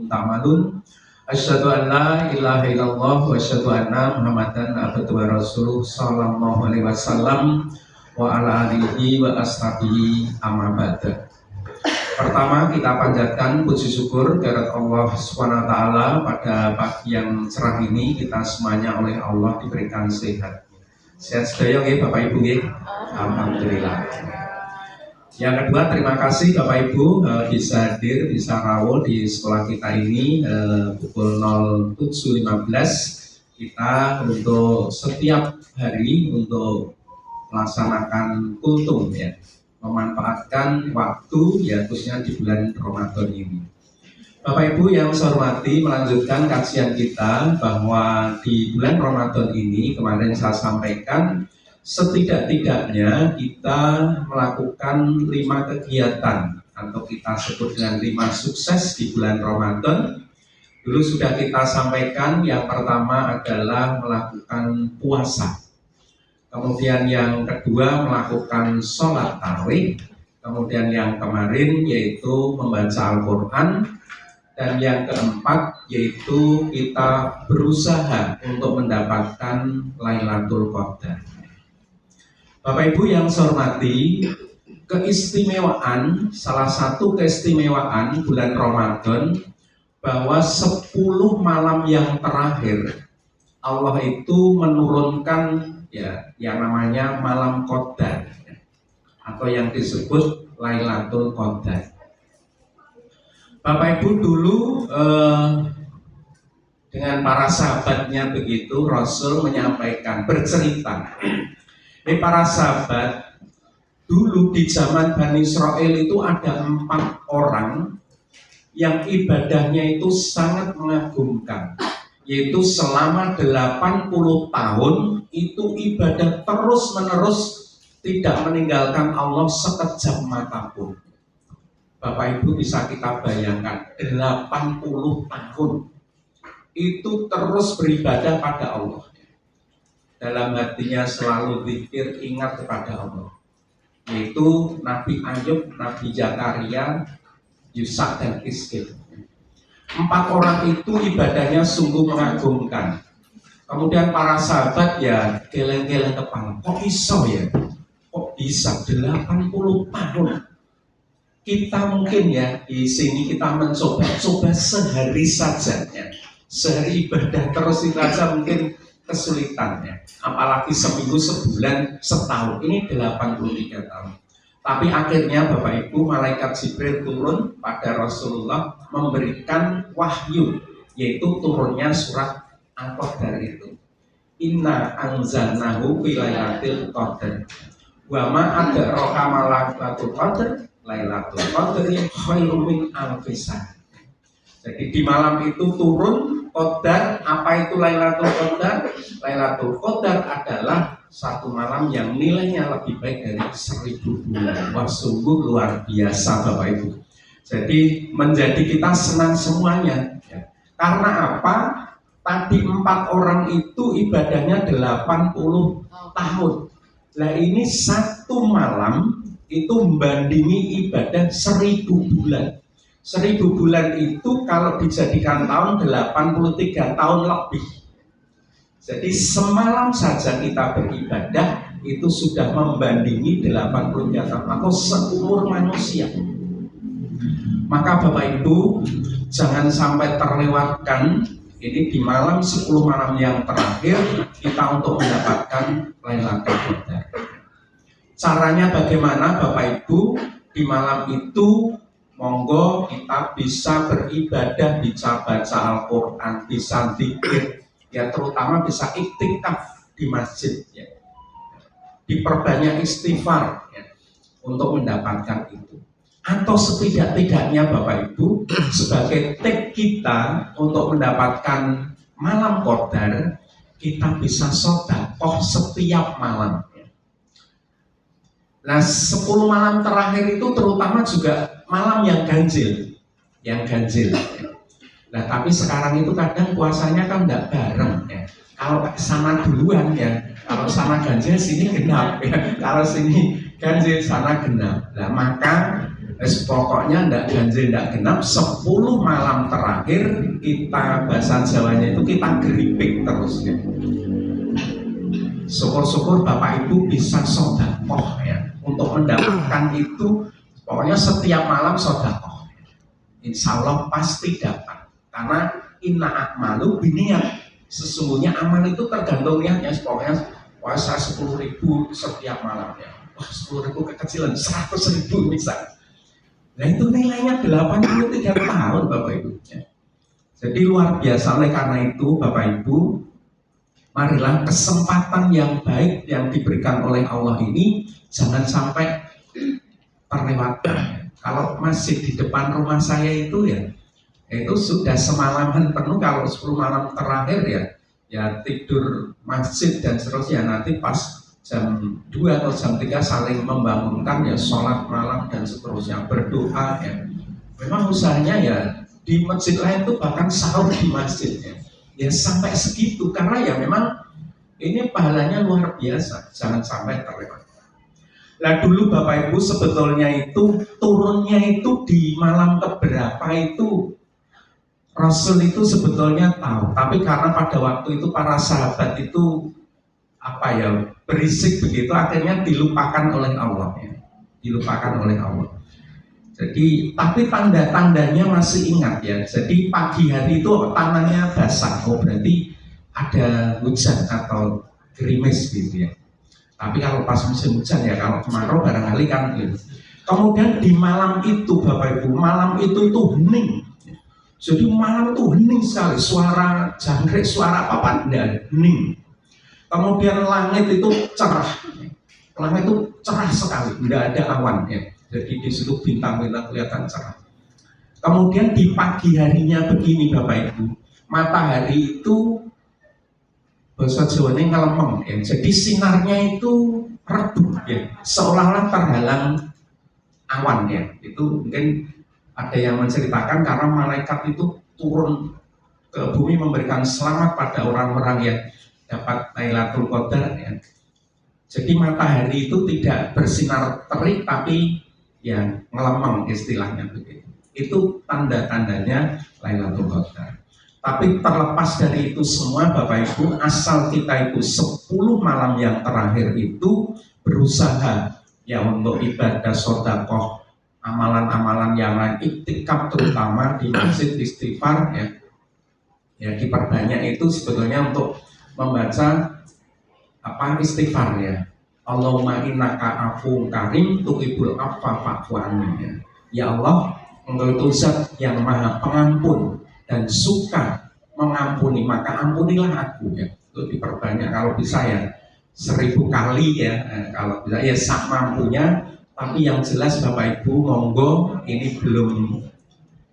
Tamalun asyhadu an la ilaha illallah wa asyhadu anna Muhammadan abduhu wa rasuluh sallallahu alaihi wasallam wa ala alihi wa ashabihi amma ba'd. Pertama kita panjatkan puji syukur kehadirat Allah Subhanahu wa taala pada pagi yang cerah ini kita semuanya oleh Allah diberikan sehat. Sehat sedaya nggih Bapak Ibu nggih. Alhamdulillah. Yang kedua, terima kasih Bapak Ibu bisa hadir, bisa rawuh di sekolah kita ini pukul 07.15 kita untuk setiap hari untuk melaksanakan kultum ya, memanfaatkan waktu ya khususnya di bulan Ramadan ini. Bapak Ibu yang saya hormati, melanjutkan kajian kita bahwa di bulan Ramadan ini kemarin saya sampaikan setidak-tidaknya kita melakukan 5 kegiatan atau kita sebut dengan 5 sukses di bulan Ramadan. Dulu sudah kita sampaikan, yang pertama adalah melakukan puasa, kemudian yang kedua melakukan sholat tarawih, kemudian yang kemarin yaitu membaca Al-Quran, dan yang keempat yaitu kita berusaha untuk mendapatkan Lailatul Qadar. Bapak Ibu yang saya hormati, keistimewaan, salah satu keistimewaan bulan Ramadan bahwa 10 malam yang terakhir Allah itu menurunkan ya yang namanya malam Qadar atau yang disebut Lailatul Qadar. Bapak Ibu dulu dengan para sahabatnya begitu Rasul menyampaikan, bercerita. Para sahabat, dulu di zaman Bani Israel itu ada 4 orang yang ibadahnya itu sangat mengagumkan, yaitu selama 80 tahun itu ibadah terus menerus, tidak meninggalkan Allah sekejap mata pun. Bapak Ibu bisa kita bayangkan 80 tahun itu terus beribadah pada Allah. Dalam hatinya selalu zikir, ingat kepada Allah. Yaitu Nabi Ayub, Nabi Zakaria, Yusak dan Iskil. 4 orang itu ibadahnya sungguh mengagumkan. Kemudian para sahabat ya geleng-geleng kepala. Kok iso ya? Kok bisa 80 tahun? Kita mungkin ya di sini kita mencoba sehari saja ya. Sehari ibadah terus itu saja mungkin kesulitannya, apalagi seminggu, sebulan, setahun, ini 83 tahun. Tapi akhirnya Bapak Ibu, malaikat Jibril turun pada Rasulullah memberikan wahyu, yaitu turunnya surat Al-Qadar itu. Inna anzalnahu fi lailatul qadar. Wa ma adraka ma lailatul qadar, lailatul qadri khairum min alfi syahr. Jadi di malam itu turun Qadar. Apa itu Lailatul Qadar? Lailatul Qadar adalah satu malam yang nilainya lebih baik dari 1000 bulan. Wah, sungguh luar biasa Bapak Ibu. Jadi menjadi kita senang semuanya ya. Karena apa? Tadi 4 orang itu ibadahnya 80 tahun. Nah ini satu malam itu membandingi ibadah 1000 bulan. 1000 bulan itu kalau dijadikan tahun 83 tahun lebih. Jadi semalam saja kita beribadah itu sudah membandingi 83 tahun atau seumur manusia. Maka Bapak Ibu jangan sampai terlewatkan ini di malam 10 malam yang terakhir kita untuk mendapatkan Lailatul Qadar. Caranya bagaimana Bapak Ibu? Di malam itu monggo kita bisa beribadah, bisa baca Al-Quran, bisa zikir, ya terutama bisa iktikaf di masjid, ya. Diperbanyak istighfar ya, untuk mendapatkan itu. Atau setidak-tidaknya Bapak Ibu, sebagai tip kita untuk mendapatkan malam Qadar, kita bisa sedekah setiap malam. Nah 10 malam terakhir itu terutama juga malam yang ganjil. Nah tapi sekarang itu kadang puasanya kan enggak bareng ya. Kalau sana duluan ya, kalau sana ganjil sini genap ya. Kalau sini ganjil sana genap. Nah maka Pokoknya ndak ganjil ndak genap 10 malam terakhir kita bahasa Jawanya itu kita geripik terus ya. Syukur-syukur Bapak Ibu bisa sedekah ya untuk mendapatkan itu. Pokoknya setiap malam sedekah. Insya Allah pasti dapat. Karena inna a'malu biniyat. Sesungguhnya amal itu tergantung niatnya. Pokoknya puasa 10.000 setiap malam ya. Wah 10.000 kekecilan, 100.000 misalnya. Nah itu nilainya 83 tahun Bapak Ibu ya. Jadi luar biasa. Oleh karena itu Bapak Ibu, marilah kesempatan yang baik yang diberikan oleh Allah ini jangan sampai terlewatkan. Kalau masih di depan rumah saya itu ya, itu sudah semalaman penuh. Kalau 10 malam terakhir ya tidur masjid dan seterusnya. Nanti pas jam 2 atau jam 3 saling membangunkan ya, sholat malam dan seterusnya, berdoa ya. Memang usahanya ya di masjid lain tuh bahkan sahur di masjidnya ya sampai segitu, karena ya memang ini pahalanya luar biasa, jangan sampai terlewat. Nah dulu Bapak Ibu sebetulnya itu turunnya itu di malam keberapa itu Rasul itu sebetulnya tahu, tapi karena pada waktu itu para sahabat itu berisik begitu, akhirnya dilupakan oleh Allah ya. Dilupakan oleh Allah. Jadi tapi tanda-tandanya masih ingat ya. Jadi pagi hari itu tangannya basah, berarti ada hujan atau gerimis gitu ya. Tapi kalau pas musim hujan ya, kalau kemarau barangkali kan gitu. Kemudian di malam itu Bapak Ibu, malam itu hening. Jadi malam itu hening sekali, suara jangkrik, suara apa enggak, hening. Kemudian langit itu cerah, langit itu cerah sekali, tidak ada awan ya. Jadi di situ bintang-bintang kelihatan cerah. Kemudian di pagi harinya begini Bapak Ibu, matahari itu bahasa Jawanya ngelemeng ya. Jadi sinarnya itu redup ya, seolah-olah terhalang awan ya. Itu mungkin ada yang menceritakan karena malaikat itu turun ke bumi memberikan selamat pada orang-orang yang dapat Lailatul Qadar ya. Jadi matahari itu tidak bersinar terik tapi ya ngelemeng istilahnya begitu. Itu tanda-tandanya Lailatul Qadar. Tapi terlepas dari itu semua Bapak Ibu, asal kita itu 10 malam yang terakhir itu berusaha ya untuk ibadah sedekah, amalan-amalan yang lain, iktikaf terutama di masjid, istighfar ya. Ya diperbanyak itu sebetulnya untuk membaca istighfar ya. Allahumma innaka afuwwun karim tuhibbul afwa fa'fu anni. Ya Allah, Engkau itu zat yang maha pengampun dan suka mengampuni, maka ampunilah aku ya. Itu diperbanyak kalau bisa ya 1000 kali ya, kalau bisa ya sak mampunya. Tapi yang jelas Bapak Ibu monggo, ini belum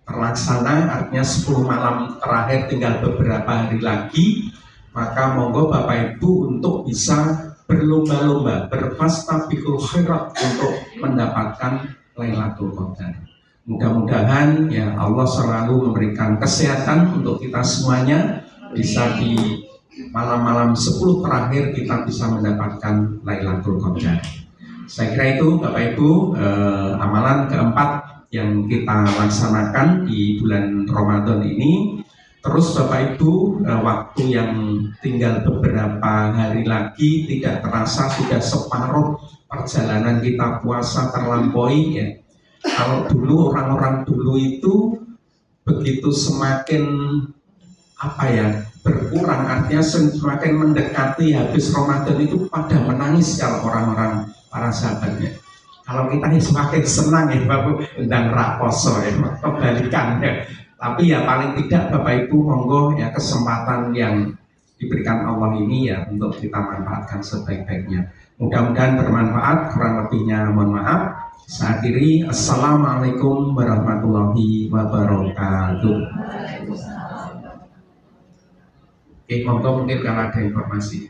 terlaksana, artinya 10 malam terakhir tinggal beberapa hari lagi. Maka monggo Bapak Ibu untuk bisa berlomba-lomba, berfastabiqul khairat untuk mendapatkan Lailatul Qadar. Mudah-mudahan ya Allah selalu memberikan kesehatan untuk kita semuanya, bisa di malam-malam 10 terakhir kita bisa mendapatkan Lailatul Qadar. Saya kira itu Bapak Ibu amalan keempat yang kita laksanakan di bulan Ramadan ini. Terus Bapak Ibu, waktu yang tinggal beberapa hari lagi tidak terasa sudah separuh perjalanan kita puasa terlampaui ya. Kalau dulu orang-orang dulu itu begitu semakin berkurang, artinya semakin mendekati habis Ramadan itu pada menangis kalau orang-orang para sahabatnya. Kalau kita semakin senang ya Bapak, dan raposo ya, kebalikan ya. Tapi ya paling tidak Bapak Ibu monggo ya kesempatan yang diberikan Allah ini ya untuk kita manfaatkan sebaik-baiknya. Mudah-mudahan bermanfaat, kurang lebihnya mohon maaf. Saya akhiri, assalamualaikum warahmatullahi wabarakatuh. Oke, monggo mungkin kalau ada informasi.